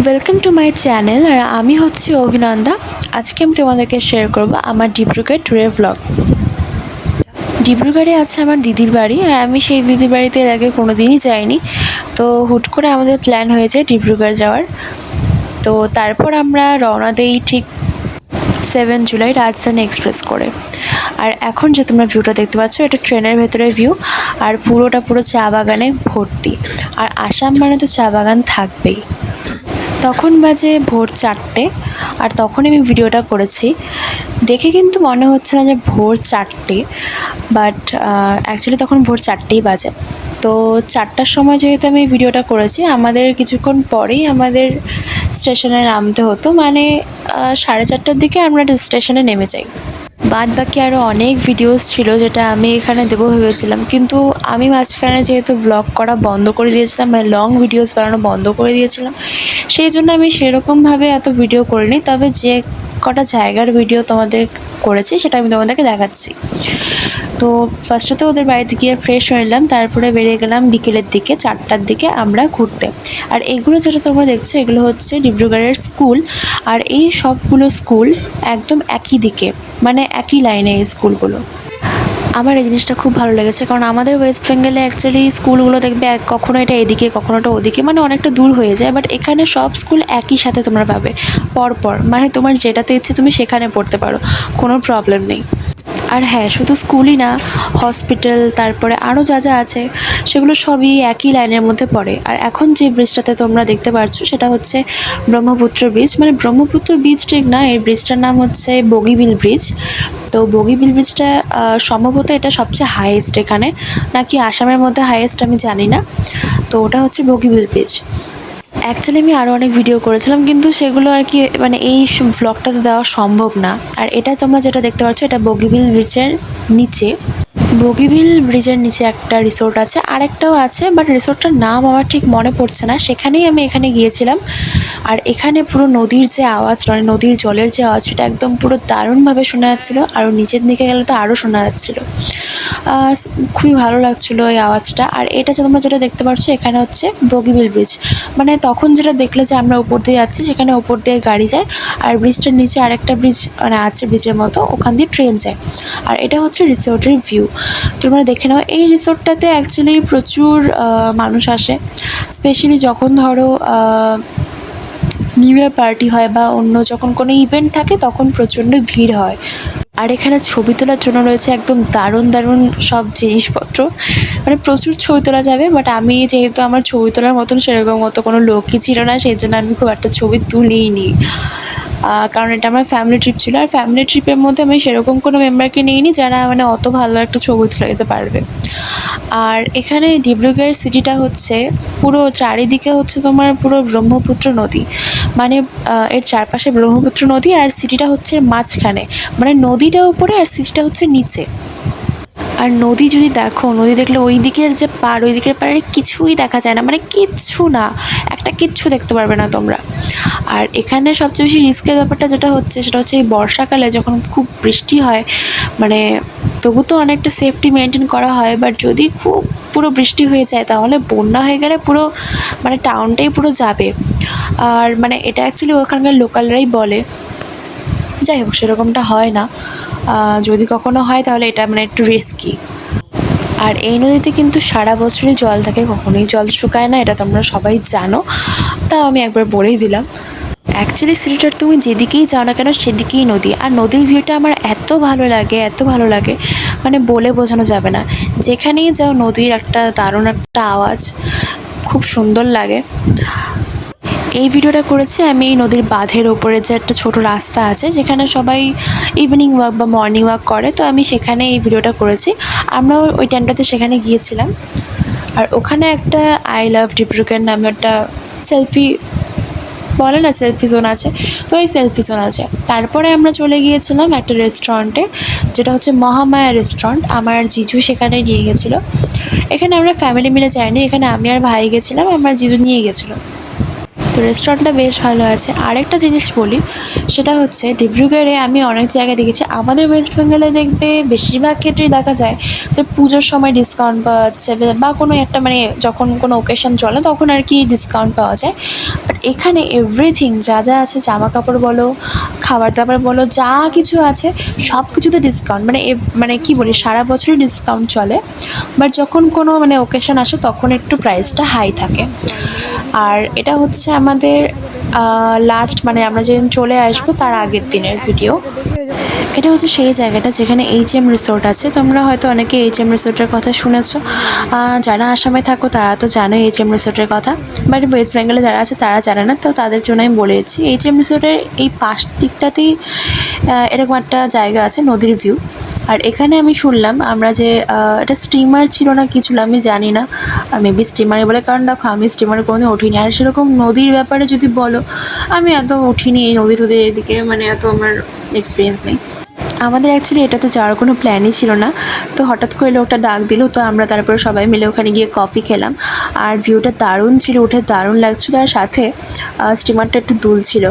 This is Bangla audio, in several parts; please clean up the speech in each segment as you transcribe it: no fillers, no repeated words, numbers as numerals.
Welcome to my channel. আর আমি হচ্ছি অভিনন্দা। আজকে আমি তোমাদেরকে শেয়ার করব আমার ডিব্রুগড় ট্যুরের ব্লগ। ডিব্রুগড়ে আছে আমার দিদির বাড়ি, আর আমি সেই দিদির বাড়িতে এর আগে কোনো দিনই যাইনি। তো হুট করে আমাদের প্ল্যান হয়েছে ডিব্রুগড় যাওয়ার। তো তারপর আমরা রওনা দিই ঠিক 7 জুলাই রাজধানী এক্সপ্রেস করে। আর এখন যে তোমরা ভিউটা দেখতে পাচ্ছ, এটা ট্রেনের ভেতরে ভিউ। আর পুরো চা বাগানে ভর্তি। আর আসাম মানে তো চা বাগান থাকবেই। তখন বাজে ভোর 4টে, আর তখন আমি ভিডিওটা করেছি। দেখে কিন্তু মনে হচ্ছে না যে ভোর 4টে, বাট অ্যাকচুয়ালি তখন ভোর 4টেই বাজে। তো 4টার সময় যেহেতু আমি ভিডিওটা করেছি, আমাদের কিছুক্ষণ পরেই আমাদের স্টেশনে নামতে হতো, মানে 4:30টার দিকে আমরা স্টেশনে নেমে যাই। বাদ বাকি আরও অনেক ভিডিওস ছিল যেটা আমি এখানে দেবো ভেবেছিলাম, কিন্তু আমি মাঝখানে যেহেতু ব্লগ করা বন্ধ করে দিয়েছিলাম, মানে লং ভিডিওস বানানো বন্ধ করে দিয়েছিলাম, সেই জন্য আমি সেরকমভাবে এত ভিডিও করিনি। তবে যে কটা জায়গার ভিডিও তোমাদের করেছি সেটা আমি তোমাদেরকে দেখাচ্ছি। তো ফার্স্টে তো ওদের বাড়িতে গিয়ে ফ্রেশ হয়ে নিলাম, তারপরে বেরিয়ে গেলাম বিকেলের দিকে 4টার দিকে আমরা ঘুরতে। আর এগুলো যেটা তোমরা দেখছো, এগুলো হচ্ছে ডিব্রুগড়ের স্কুল। আর এই সবগুলো স্কুল একদম একই দিকে, মানে একই লাইনে এই স্কুলগুলো। আমার এই জিনিসটা খুব ভালো লেগেছে, কারণ আমাদের ওয়েস্ট বেঙ্গলে অ্যাকচুয়ালি স্কুলগুলো দেখবে কখনো এটা এদিকে কখনো এটা ওদিকে, মানে অনেকটা দূর হয়ে যায়। বাট এখানে সব স্কুল একই সাথে তোমরা পাবে পরপর, মানে তোমার যেটাতে ইচ্ছে তুমি সেখানে পড়তে পারো, কোনো প্রবলেম নেই। আর হ্যাঁ, শুধু স্কুলই না, হসপিটাল, তারপরে আরও যা যা আছে সেগুলো সবই একই লাইনের মধ্যে পড়ে। আর এখন যে ব্রিজটাতে তোমরা দেখতে পাচ্ছ সেটা হচ্ছে ব্রহ্মপুত্র ব্রিজ, মানে ব্রহ্মপুত্র ব্রিজ ঠিক না, এই ব্রিজটার নাম হচ্ছে বগিবিল ব্রিজ। তো বগিবিল ব্রিজটা সম্ভবত এটা সবচেয়ে হাইয়েস্ট এখানে, নাকি আসামের মধ্যে হাইয়েস্ট আমি জানি না। তো ওটা হচ্ছে বগিবিল ব্রিজ। অ্যাকচুয়ালি আমি আরও অনেক ভিডিও করেছিলাম, কিন্তু সেগুলো আর কি মানে এই ভ্লগটাতে দেওয়া সম্ভব না। আর এটা তোমরা যেটা দেখতে পাচ্ছ, এটা বগিবিল ব্রিজের নিচে। বগিবিল ব্রিজের নিচে একটা রিসোর্ট আছে, আরেকটাও আছে, বাট রিসোর্টটার নাম আমার ঠিক মনে পড়ছে না। সেখানেই আমি এখানে গিয়েছিলাম। আর এখানে পুরো নদীর যে আওয়াজ, মানে নদীর জলের যে আওয়াজ, সেটা একদম পুরো দারুণভাবে শোনা যাচ্ছিলো। আর নিচের দিকে গেলে তো আরও শোনা যাচ্ছিলো। খুবই ভালো লাগছিলো এই আওয়াজটা। আর এটা যে তোমরা যেটা দেখতে পাচ্ছ, এখানে হচ্ছে বগিবিল ব্রিজ, মানে তখন যেটা দেখলে যে আমরা উপর দিয়ে যাচ্ছি, সেখানে উপর দিয়ে গাড়ি যায়। আর ব্রিজটার নিচে আরেকটা ব্রিজ মানে আছে ব্রিজের মতো, ওখান দিয়ে ট্রেন যায়। আর এটা হচ্ছে রিসোর্টের ভিউ। তোমরা দেখে নাও, এই রিসোর্টটাতে অ্যাকচুয়ালি প্রচুর মানুষ আসে, স্পেশালি যখন ধরো নিউ ইয়ার পার্টি হয় বা অন্য যখন কোনো ইভেন্ট থাকে, তখন প্রচণ্ড ভিড় হয়। আর এখানে ছবি তোলার জন্য রয়েছে একদম দারুণ সব জিনিসপত্র, মানে প্রচুর ছবি তোলা যাবে। বাট আমি যেহেতু আমার ছবি তোলার মতন সেরকম মতো কোনো লোকই ছিল না, সেই জন্য আমি খুব একটা ছবি তুলিনি। কারণ এটা আমার ফ্যামিলি ট্রিপ ছিল, আর ফ্যামিলি ট্রিপের মধ্যে আমি সেরকম কোনো মেম্বারকে নিইনি যারা মানে অত ভালো একটা ছবি তুলে দিতে পারবে। আর এখানে ডিব্রুগড় সিটিটা হচ্ছে পুরো চারিদিকে হচ্ছে তোমার পুরো ব্রহ্মপুত্র নদী, মানে এর চারপাশে ব্রহ্মপুত্র নদী, আর সিটিটা হচ্ছে মাঝখানে, মানে নদীটা উপরে আর সিটিটা হচ্ছে নিচে। আর নদী যদি দেখো, নদী দেখলে ওই দিকের যে পাড়, ওই দিকের পাড়ে কিছুই দেখা যায় না, মানে কিচ্ছু না, একটা কিচ্ছু দেখতে পারবে না তোমরা। আর এখানে সবচেয়ে বেশি রিস্কের ব্যাপারটা যেটা হচ্ছে, সেটা হচ্ছে এই বর্ষাকালে যখন খুব বৃষ্টি হয়, মানে তবু তো অনেকটা সেফটি মেনটেন করা হয়, বাট যদি খুব পুরো বৃষ্টি হয়ে যায় তাহলে বন্যা হয়ে গেলে পুরো মানে টাউনটাই পুরো যাবে। আর মানে এটা অ্যাকচুয়ালি ওখানকার লোকালরাই বলে, যাই হোক সেরকমটা হয় না। যদি কখনো হয় তাহলে এটা মানে একটু রিস্কি। আর এই নদীতে কিন্তু সারা বছরই জল থাকে, কখনোই জল শুকায় না, এটা তোমরা সবাই জানো, তাও আমি একবার বলেই দিলাম। অ্যাকচুয়ালি সিটিটার তুমি যেদিকেই যাও না কেন সেদিকেই নদী, আর নদীর ভিউটা আমার এত ভালো লাগে, মানে বলে বোঝানো যাবে না। যেখানেই যাও নদীর একটা দারুণ একটা আওয়াজ, খুব সুন্দর লাগে। এই ভিডিওটা করেছি আমি এই নদীর বাঁধের ওপরে যে একটা ছোট রাস্তা আছে, যেখানে সবাই ইভিনিং ওয়াক বা মর্নিং ওয়াক করে, তো আমি সেখানে এই ভিডিওটা করেছি। আমরাও ওই টাইমটাতে সেখানে গিয়েছিলাম। আর ওখানে একটা আই লাভ ডিব্রুগড় নামে একটা সেলফি বলে না, সেলফি জোন আছে, তো এই সেলফি জোন আছে। তারপরে আমরা চলে গিয়েছিলাম একটা রেস্টুরেন্টে, যেটা হচ্ছে মহামায়া রেস্টুরেন্ট। আমার জিজু সেখানে নিয়ে গেছিলো। এখানে আমরা ফ্যামিলি মিলে যাইনি, এখানে আমি আর ভাই গেছিলাম, আমার জিজু নিয়ে গেছিলো। তো রেস্টুরেন্টটা বেশ ভালো আছে। আরেকটা জিনিস বলি, সেটা হচ্ছে ডিব্রুগড়ে আমি অনেক জায়গায় দেখেছি, আমাদের ওয়েস্ট বেঙ্গলে দেখবে বেশিরভাগ ক্ষেত্রেই দেখা যায় যে পুজোর সময় ডিসকাউন্ট পাওয়া যাচ্ছে, বা কোনো একটা মানে যখন কোনো ওকেশন চলে তখন আর কি ডিসকাউন্ট পাওয়া যায়। বাট এখানে এভরিথিং যা যা আছে, জামা কাপড় বলো, খাবার দাবার বলো, যা কিছু আছে সব কিছুতে ডিসকাউন্ট, মানে মানে কি বলি, সারা বছরই ডিসকাউন্ট চলে। বাট যখন কোনো মানে ওকেশন আসে তখন একটু প্রাইসটা হাই থাকে। আর এটা হচ্ছে আমাদের লাস্ট মানে আমরা যেদিন চলে আসবো তার আগের দিনের ভিডিও। এটা হচ্ছে সেই জায়গাটা যেখানে এইচএম রিসোর্ট আছে। তোমরা হয়তো অনেকে এইচএম রিসোর্টের কথা শুনেছো, যারা আসামে থাকো তারা তো জানো এইচএম রিসোর্টের কথা, বাট ওয়েস্ট বেঙ্গলে যারা আছে তারা জানে না, তো তাদের জন্য আমি বলেছি এইচএম রিসোর্টের এই পাশ দিকটাতেই এরকম একটা জায়গা আছে, নদীর ভিউ। আর এখানে আমি শুনলাম আমরা যে এটা স্টিমার ছিল না কি ছিল আমি জানি না, মেবি স্টিমারে বলে, কারণ দেখো আমি স্টিমারে কোনোদিন উঠিনি। আর সেরকম নদীর ব্যাপারে যদি বলো, আমি এত উঠিনি এই নদী টদীর এদিকে, মানে এত আমার এক্সপিরিয়েন্স নেই। আমাদের অ্যাকচুয়ালি এটাতে যাওয়ার কোনো প্ল্যানই ছিল না, তো হঠাৎ করে লোকটা ডাক দিল, তো আমরা তারপরে সবাই মিলে ওখানে গিয়ে কফি খেলাম। আর ভিউটা দারুণ ছিল, উঠে দারুণ লাগছিলো, আর সাথে স্টিমারটা একটু দুলছিল।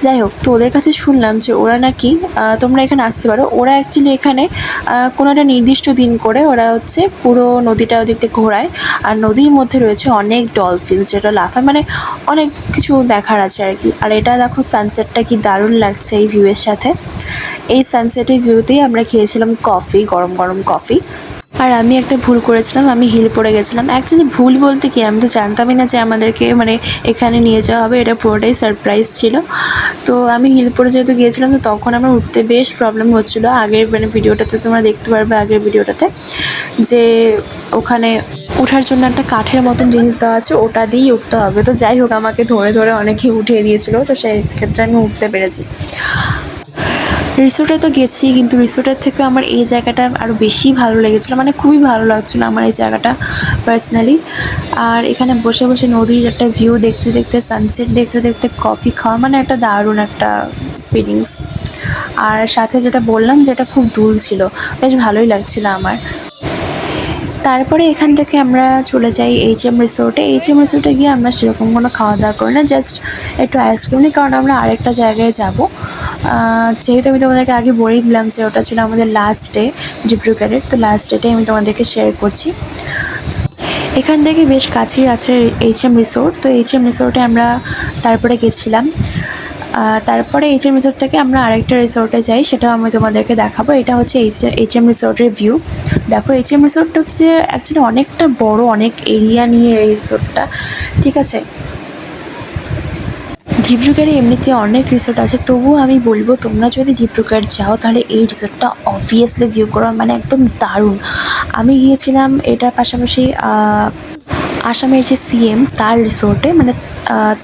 যাই হোক, তো ওদের কাছে শুনলাম যে ওরা নাকি তোমরা এখানে আসতে পারো, ওরা অ্যাকচুয়ালি এখানে কোনো একটা নির্দিষ্ট দিন করে ওরা হচ্ছে পুরো নদীটা ওদিক থেকে ঘোরায়। আর নদীর মধ্যে রয়েছে অনেক ডলফিন যেটা লাফায়, মানে অনেক কিছু দেখার আছে আর কি। আর এটা দেখো সানসেটটা কি দারুণ লাগছে এই ভিউয়ের সাথে। এই সানসেটের ভিউতেই আমরা খেয়েছিলাম কফি, গরম গরম কফি। আর আমি একটা ভুল করেছিলাম, আমি হিল পরে গেছিলাম। অ্যাকচুয়ালি ভুল বলতে কি, আমি তো জানতামই না যে আমাদেরকে মানে এখানে নিয়ে যাওয়া হবে, এটা পুরোটাই সারপ্রাইজ ছিল। তো আমি হিল পরে যেহেতু গিয়েছিলাম, তো তখন আমার উঠতে বেশ প্রবলেম হচ্ছিলো। আগের মানে ভিডিওটাতে তোমরা দেখতে পারবে, আগের ভিডিওটাতে যে ওখানে ওঠার জন্য একটা কাঠের মতন জিনিস দেওয়া আছে, ওটা দিয়েই উঠতে হবে। তো যাই হোক, আমাকে ধরে ধরে অনেকেই উঠিয়ে দিয়েছিলো, তো সেই ক্ষেত্রে আমি উঠতে পেরেছি। রিসোর্টে তো গেছি, কিন্তু রিসোর্টের থেকে আমার এই জায়গাটা আরও বেশি ভালো লেগেছিলো, মানে খুবই ভালো লাগছিলো আমার এই জায়গাটা পার্সোনালি। আর এখানে বসে বসে নদীর একটা ভিউ দেখতে দেখতে, সানসেট দেখতে দেখতে কফি খাওয়া, মানে একটা দারুণ একটা ফিলিংস। আর সাথে যেটা বললাম যেটা খুব দুল ছিল, বেশ ভালোই লাগছিলো আমার। তারপরে এখান থেকে আমরা চলে যাই এইচএম রিসোর্টে। এইচএম রিসোর্টে গিয়ে আমরা সেরকম কোনো খাওয়া দাওয়া করি না, জাস্ট একটু আইসক্রিম নিই, কারণ আমরা আরেকটা জায়গায় যাব। যেহেতু আমি তোমাদেরকে আগে বলেই দিলাম যে ওটা ছিল আমাদের লাস্ট ডে ডিব্রুগড়ের, তো লাস্ট ডেটাই আমি তোমাদেরকে শেয়ার করছি। এখান থেকে বেশ কাছেই আছে এইচএম রিসোর্ট, তো এইচএম রিসোর্টে আমরা তারপরে গেছিলাম। তারপরে এইচএম রিসোর্ট থেকে আমরা আরেকটা রিসোর্টে যাই, সেটাও আমি তোমাদেরকে দেখাবো। এটা হচ্ছে এইচএম রিসোর্টের ভিউ। দেখো এইচএম রিসোর্টটা হচ্ছে অ্যাকচুয়ালি অনেকটা বড়, অনেক এরিয়া নিয়ে এই রিসোর্টটা, ঠিক আছে। ডিব্রুগড়ে এমনিতে অনেক রিসোর্ট আছে, তবুও আমি বলবো তোমরা যদি ডিব্রুগড় যাও তাহলে এই রিসোর্টটা অবভিয়াসলি ভিউ করো, মানে একদম দারুণ। আমি গিয়েছিলাম এটার পাশাপাশি আসামের যে সিএম তার রিসোর্টে, মানে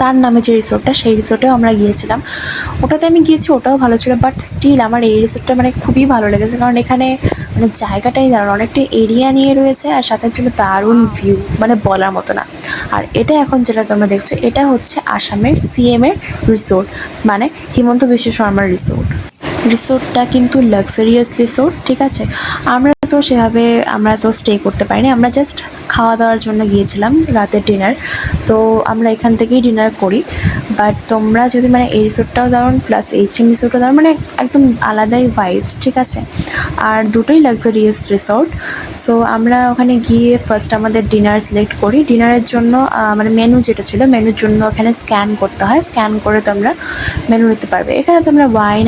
তার নামে যে রিসোর্টটা, সেই রিসোর্টেও আমরা গিয়েছিলাম। ওটাতে আমি গিয়েছি, ওটাও ভালো ছিল, বাট স্টিল আমার এই রিসোর্টটা মানে খুবই ভালো লেগেছে, কারণ এখানে মানে জায়গাটাই দারুণ, অনেকটা এরিয়া নিয়ে রয়েছে, আর সাথে ছিল দারুণ ভিউ, মানে বলার মতো না। আর এটা এখন যেটা তোমরা দেখছো, এটা হচ্ছে আসামের সিএমের রিসোর্ট, মানে হিমন্ত বিশ্ব শর্মার রিসোর্ট। রিসোর্টটা কিন্তু লাক্সারিয়াস রিসোর্ট, ঠিক আছে। আমরা তো স্টে করতে পারিনি, আমরা জাস্ট খাওয়া দাওয়ার জন্য গিয়েছিলাম, রাতের ডিনার। তো আমরা এখান থেকেই ডিনার করি। বাট তোমরা যদি মানে এই রিসোর্টটাও দারুণ, প্লাস এইচএম রিসোর্টটাও দারুণ, মানে একদম আলাদাই ভাইবস, ঠিক আছে। আর দুটোই লাক্সারিয়াস রিসোর্ট। সো আমরা ওখানে গিয়ে ফার্স্ট আমাদের ডিনার সিলেক্ট করি। ডিনারের জন্য মানে মেনু যেটা ছিল, মেনুর জন্য ওখানে স্ক্যান করতে হয়, স্ক্যান করে তোমরা মেনু নিতে পারবে। এখানে তোমরা ওয়াইন